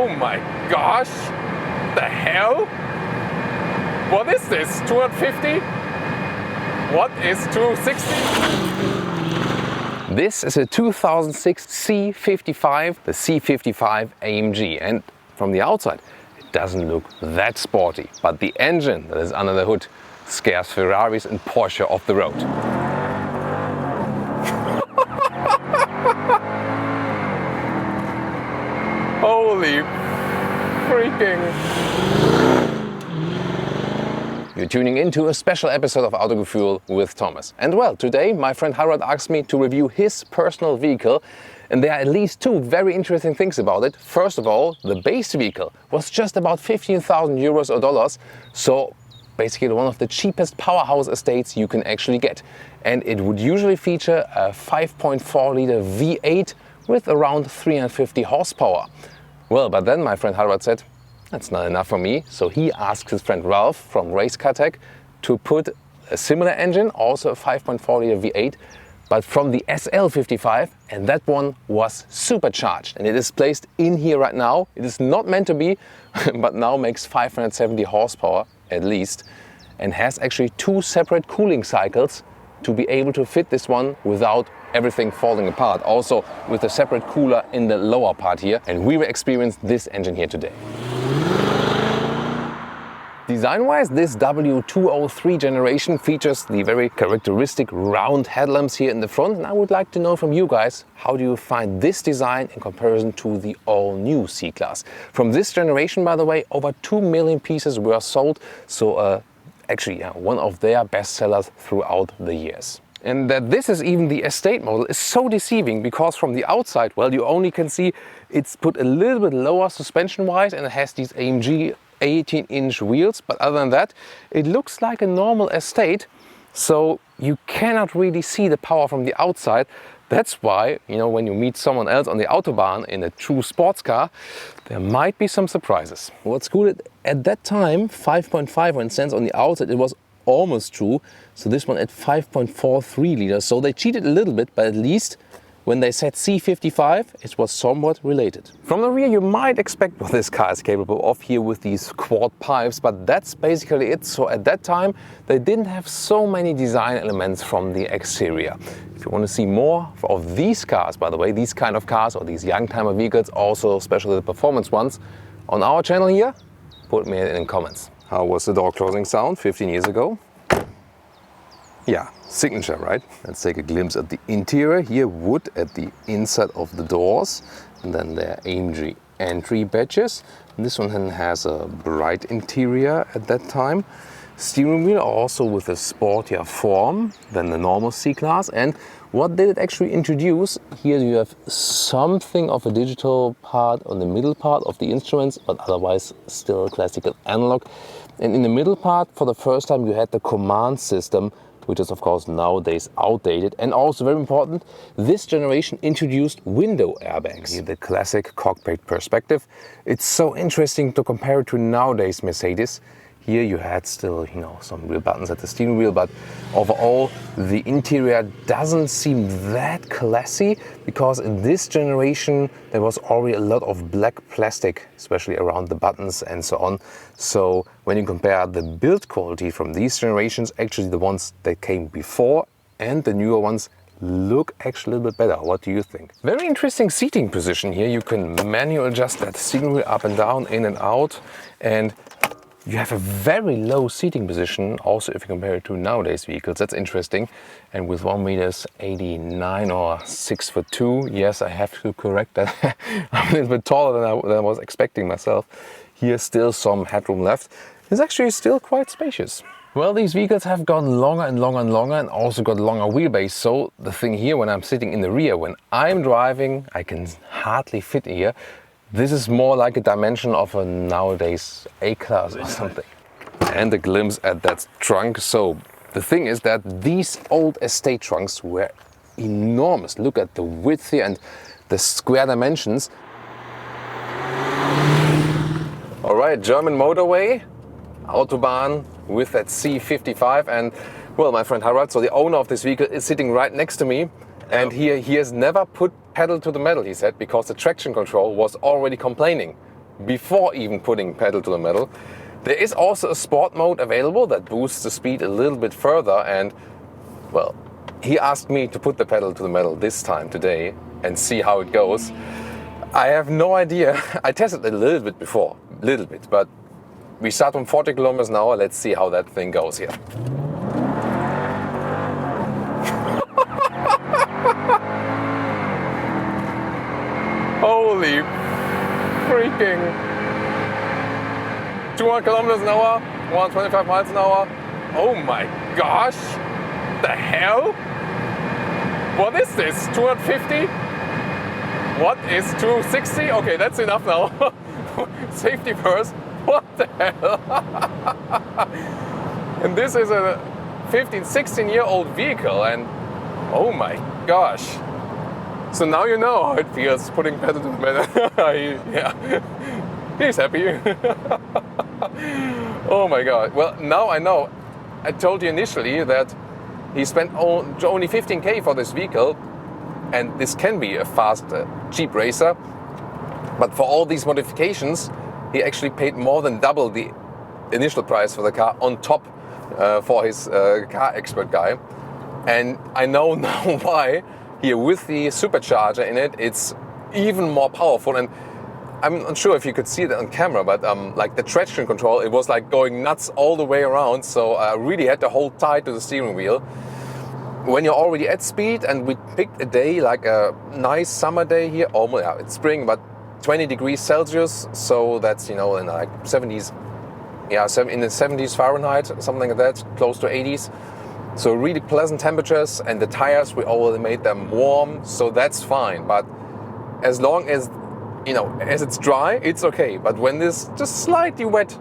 Oh my gosh! The hell? What is this? 250? What is 260? This is a 2006 C55, the C55 AMG, and from the outside it doesn't look that sporty, but the engine that is under the hood scares Ferraris and Porsche off the road. Holy freaking! You're tuning into a special episode of Autogefuehl with Thomas. And well, today my friend Harald asked me to review his personal vehicle, and there are at least two very interesting things about it. First of all, the base vehicle was just about 15,000 euros or dollars, so basically one of the cheapest powerhouse estates you can actually get. And it would usually feature a 5.4 liter V8 with around 350 horsepower. Well, but then my friend Harald said, that's not enough for me, so he asked his friend Ralf from Race Car Tech to put a similar engine, also a 5.4 liter V8, but from the SL55, and that one was supercharged. And it is placed in here right now. It is not meant to be, but now makes 570 horsepower at least, and has actually two separate cooling cycles to be able to fit this one without everything falling apart. Also with a separate cooler in the lower part here, and we will experience this engine here today. Design-wise, this W203 generation features the very characteristic round headlamps here in the front, and I would like to know from you guys, how do you find this design in comparison to the all-new C-Class? From this generation, by the way, over 2 million pieces were sold, so actually one of their best sellers throughout the years. And that this is even the estate model is so deceiving, because from the outside, well, you only can see it's put a little bit lower suspension-wise, and it has these AMG 18-inch wheels, but other than that, it looks like a normal estate, so you cannot really see the power from the outside. That's why, you know, when you meet someone else on the Autobahn in a true sports car, there might be some surprises. What's cool, at that time, 5.5 when it stands on the outside, it was almost true. So this one at 5.43 liters, so they cheated a little bit, but at least when they said C55, it was somewhat related. From the rear, you might expect what this car is capable of here with these quad pipes, but that's basically it. So at that time, they didn't have so many design elements from the exterior. If you want to see more of these cars, by the way, these kind of cars or these young timer vehicles, also especially the performance ones, on our channel here, put me in the comments. How was the door closing sound 15 years ago? Yeah, signature, right? Let's take a glimpse at the interior. Here, wood at the inside of the doors, and then the AMG entry badges. This one has a bright interior at that time. Steering wheel also with a sportier form than the normal C-Class. And what did it actually introduce? Here you have something of a digital part on the middle part of the instruments, but otherwise still classical analog. And in the middle part, for the first time, you had the command system, which is of course nowadays outdated. And also very important, this generation introduced window airbags. Here, the classic cockpit perspective. It's so interesting to compare it to nowadays Mercedes. Here you had still, you know, some real buttons at the steering wheel, but overall the interior doesn't seem that classy, because in this generation there was already a lot of black plastic, especially around the buttons and so on. So when you compare the build quality from these generations, actually the ones that came before and the newer ones look actually a little bit better. What do you think? Very interesting seating position here. You can manually adjust that steering wheel up and down, in and out, and you have a very low seating position, also if you compare it to nowadays vehicles. That's interesting. And with 1.89 m or 6'2", yes, I have to correct that. I'm a little bit taller than I was expecting myself. Here's still some headroom left. It's actually still quite spacious. Well, these vehicles have gotten longer and longer and longer, and also got longer wheelbase. So the thing here, when I'm sitting in the rear, when I'm driving, I can hardly fit here. This is more like a dimension of a nowadays A-Class or something. And a glimpse at that trunk. So the thing is that these old estate trunks were enormous. Look at the width here and the square dimensions. All right, German motorway, Autobahn with that C55. And well, my friend Harald, so the owner of this vehicle, is sitting right next to me. And he has never put pedal to the metal, he said, because the traction control was already complaining. before even putting pedal to the metal. There is also a sport mode available that boosts the speed a little bit further, and well, he asked me to put the pedal to the metal this time today and see how it goes. I have no idea. I tested it a little bit before, but we start from 40 kilometers an hour. Let's see how that thing goes here. Holy freaking 200 kilometers an hour, 125 miles an hour. Oh my gosh, the hell? What is this, 250? What is 260? Okay, that's enough now. Safety first. What the hell? And this is a 15, 16-year-old vehicle, and oh my gosh. So now you know how it feels putting pedal to the metal. Yeah, he's happy. Oh my god. Well, now I know. I told you initially that he spent only 15k for this vehicle, and this can be a fast, cheap racer. But for all these modifications, he actually paid more than double the initial price for the car on top for his car expert guy. And I know now why. Here with the supercharger in it, it's even more powerful. And I'm not sure if you could see that on camera, but like the traction control, it was like going nuts all the way around. So I really had to hold tight to the steering wheel. When you're already at speed, and we picked a day, like a nice summer day here, almost, yeah, it's spring, but 20 degrees Celsius. So that's, you know, in like 70s, yeah, in the 70s Fahrenheit, something like that, close to 80s. So really pleasant temperatures, and the tires, we already made them warm, so that's fine. But as long as, you know, as it's dry, it's okay. But when it's just slightly wet,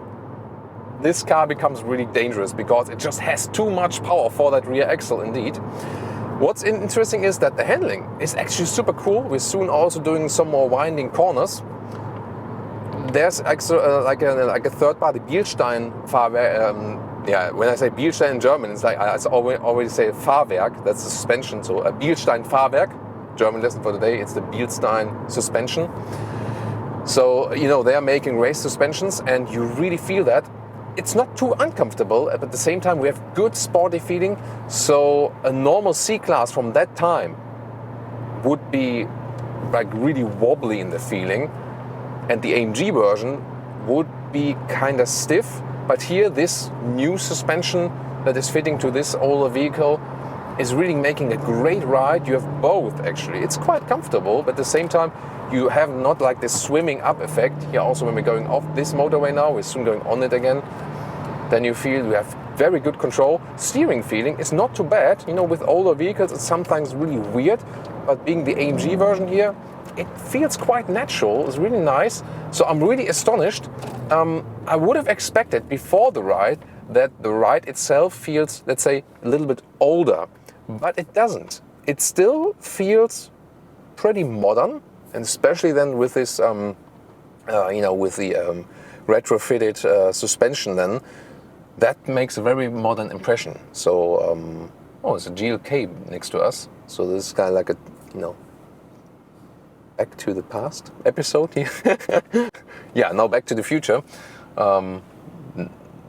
this car becomes really dangerous because it just has too much power for that rear axle indeed. What's interesting is that the handling is actually super cool. We're soon also doing some more winding corners. There's actually like a third-party Bilstein Fahrwerk. Yeah, when I say Bilstein in German, it's like I always say Fahrwerk. That's the suspension. So a Bilstein Fahrwerk. German lesson for today. It's the Bilstein suspension. So you know they are making race suspensions, and you really feel that. It's not too uncomfortable, but at the same time we have good sporty feeling. So a normal C-Class from that time would be like really wobbly in the feeling, and the AMG version would be kind of stiff. But here this new suspension that is fitting to this older vehicle is really making a great ride. You have both actually. It's quite comfortable, but at the same time you have not like this swimming up effect. Here also when we're going off this motorway now, we're soon going on it again, then you feel you have very good control. Steering feeling is not too bad. You know, with older vehicles it's sometimes really weird, but being the AMG version here, it feels quite natural. It's really nice. So I'm really astonished. I would have expected before the ride that the ride itself feels, let's say, a little bit older, but it doesn't. It still feels pretty modern, and especially then with this, you know, with the retrofitted suspension, then that makes a very modern impression. So, oh, it's a GLK next to us. So this is kind of like a, you know, Back to the Past episode here. Yeah, now Back to the Future.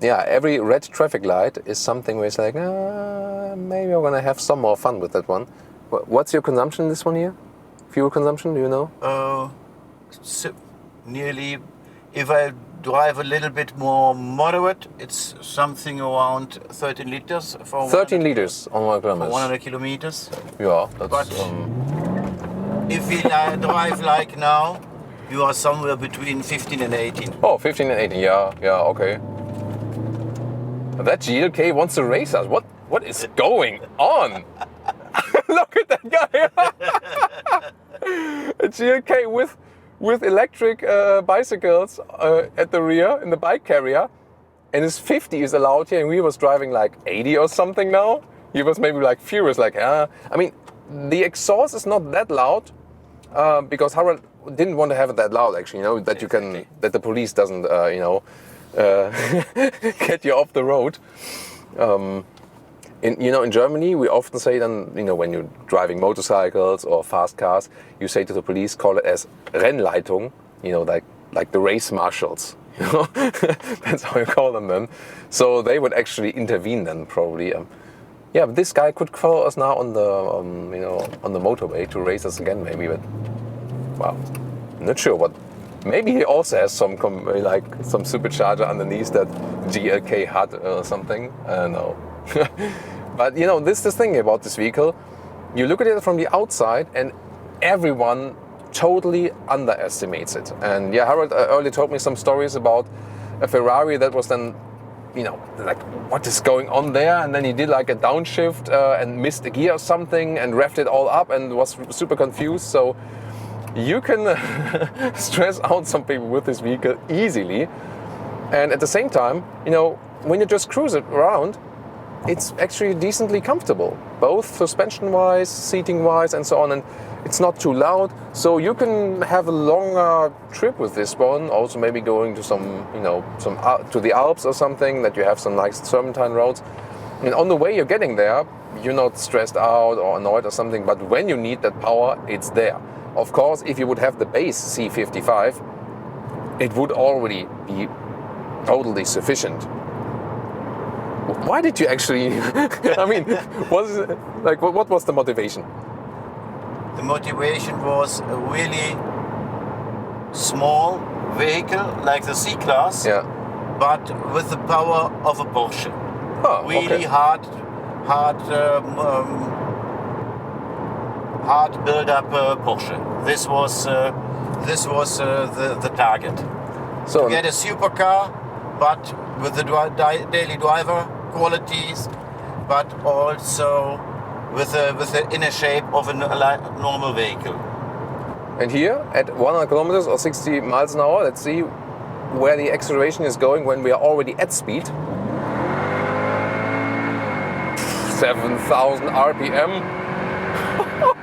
Yeah, every red traffic light is something where it's like, maybe I'm gonna have some more fun with that one. What's your consumption in this one here? Fuel consumption, do you know? Nearly, if I drive a little bit more moderate, it's something around 13 liters. For 13 liters on 1 kilometer. For 100 kilometers. Yeah, that's... But if we drive like now, you are somewhere between 15 and 18. Oh, 15 and 18, yeah, okay. That GLK wants to race us. What is going on? Look at that guy. A GLK with electric bicycles at the rear in the bike carrier, and his 50 is allowed here, and we was driving like 80 or something now. He was maybe like furious, like, I mean, the exhaust is not that loud because Harald didn't want to have it that loud, actually, you know, that you can, that the police doesn't, you know, get you off the road. In Germany, we often say then, you know, when you're driving motorcycles or fast cars, you say to the police, call it as Rennleitung, you know, like like the race marshals, you know, that's how you call them then. So they would actually intervene then probably. Yeah, but this guy could follow us now on the, you know, on the motorway to race us again maybe, but wow, not sure what. Maybe he also has some like some supercharger underneath that GLK HUD or something. I don't know. But you know, this is the thing about this vehicle. You look at it from the outside and everyone totally underestimates it. And yeah, Harold earlier told me some stories about a Ferrari that was then, you know, like what is going on there? And then he did like a downshift and missed a gear or something and revved it all up and was super confused. So you can stress out some people with this vehicle easily. And at the same time, you know, when you just cruise it around, it's actually decently comfortable, both suspension-wise, seating-wise, and so on. And it's not too loud, so you can have a longer trip with this one. Also, maybe going to some, you know, to the Alps or something, that you have some nice serpentine roads. And on the way you're getting there, you're not stressed out or annoyed or something. But when you need that power, it's there. Of course, if you would have the base C55, it would already be totally sufficient. Why did you actually? I mean, what was the motivation? The motivation was a really small vehicle like the C-Class, yeah, but with the power of a Porsche. Oh, really okay. hard build-up Porsche. This was the target. So to get a supercar, but with the daily driver qualities, but also with the inner shape of a normal vehicle. And here at 100 kilometers or 60 miles an hour, let's see where the acceleration is going when we are already at speed. 7,000 RPM.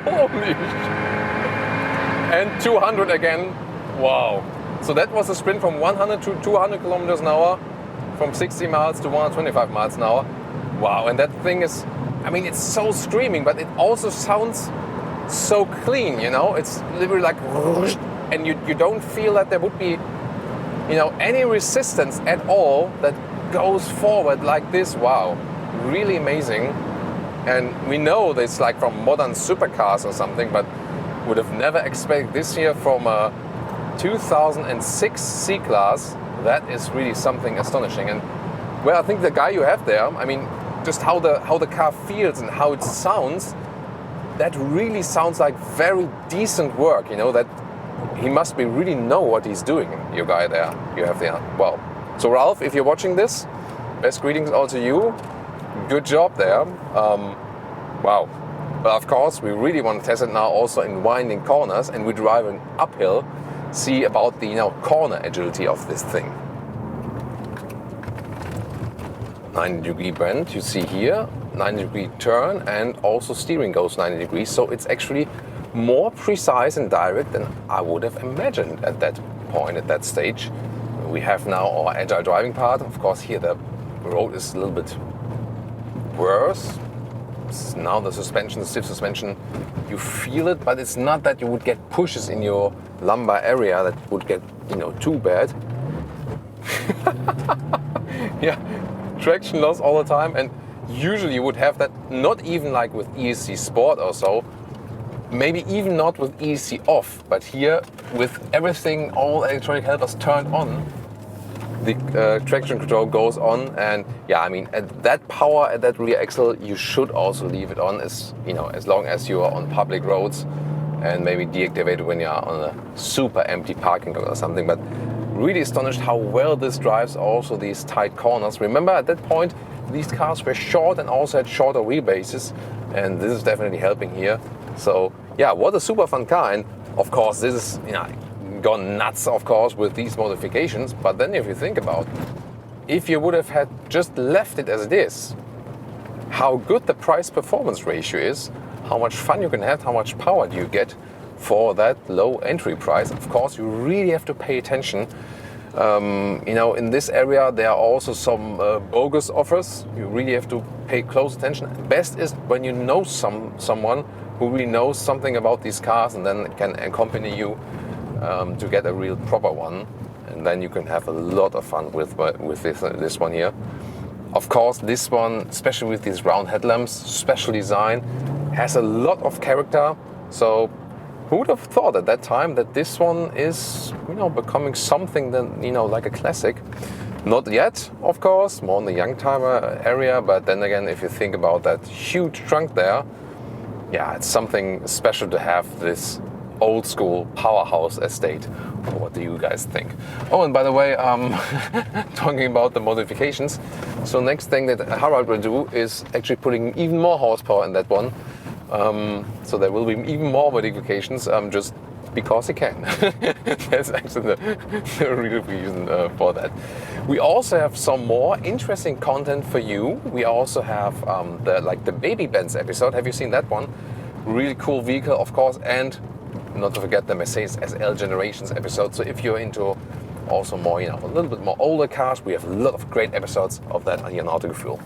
Holy shit. And 200 again. Wow. So that was a sprint from 100 to 200 kilometers an hour, from 60 miles to 125 miles an hour. Wow. And that thing is, I mean, it's so screaming, but it also sounds so clean, you know? It's literally like, and you don't feel that there would be, you know, any resistance at all that goes forward like this. Wow. Really amazing. And we know this like from modern supercars or something, but would have never expected this here from a 2006 C-Class. That is really something astonishing. And well, I think the guy you have there, I mean, just how the car feels and how it sounds, that really sounds like very decent work, you know, that he must be really know what he's doing, your guy there, you have there. Well, so Ralf, if you're watching this, best greetings also to you. Good job there. Wow. But of course, we really want to test it now also in winding corners, and we're driving uphill. See about the, you know, corner agility of this thing. 90-degree bend, you see here, 90-degree turn, and also steering goes 90 degrees. So it's actually more precise and direct than I would have imagined at that point, at that stage. We have now our agile driving part. Of course, here the road is a little bit worse. Now the suspension, the stiff suspension, you feel it, but it's not that you would get pushes in your lumbar area that would get, you know, too bad. Yeah, traction loss all the time, and usually you would have that not even like with ESC Sport or so, maybe even not with ESC off, but here with everything, all electronic helpers turned on, the traction control goes on. And yeah, I mean, at that power, at that rear axle, you should also leave it on, as you know, as long as you are on public roads, and maybe deactivate it when you are on a super empty parking lot or something. But really astonished how well this drives also these tight corners. Remember, at that point, these cars were short and also had shorter wheelbases, and this is definitely helping here. So yeah, what a super fun car. And of course, this is, you know, gone nuts, of course, with these modifications. But then if you think about, if you would have had just left it as it is, how good the price-performance ratio is, how much fun you can have, how much power do you get for that low entry price. Of course, you really have to pay attention. You know, in this area, there are also some bogus offers. You really have to pay close attention. Best is when you know someone who really knows something about these cars, and then can accompany you to get a real proper one, and then you can have a lot of fun with this one here. Of course, this one, especially with these round headlamps, special design, has a lot of character. So who would have thought at that time that this one is, becoming something that, like a classic? Not yet, of course, more in the young timer area, but then again, if you think about that huge trunk there, yeah, it's something special to have this old school powerhouse estate. What do you guys think? Oh, and by the way, talking about the modifications, so next thing that Harald will do is actually putting even more horsepower in that one. So there will be even more modifications, just because he can. That's actually the real reason for that. We also have some more interesting content for you. We also have the Baby Benz episode. Have you seen that one? Really cool vehicle, of course, and not to forget the Mercedes SL Generations episode. So if you're into also more, a little bit more older cars, we have a lot of great episodes of that here on Autogefuehl.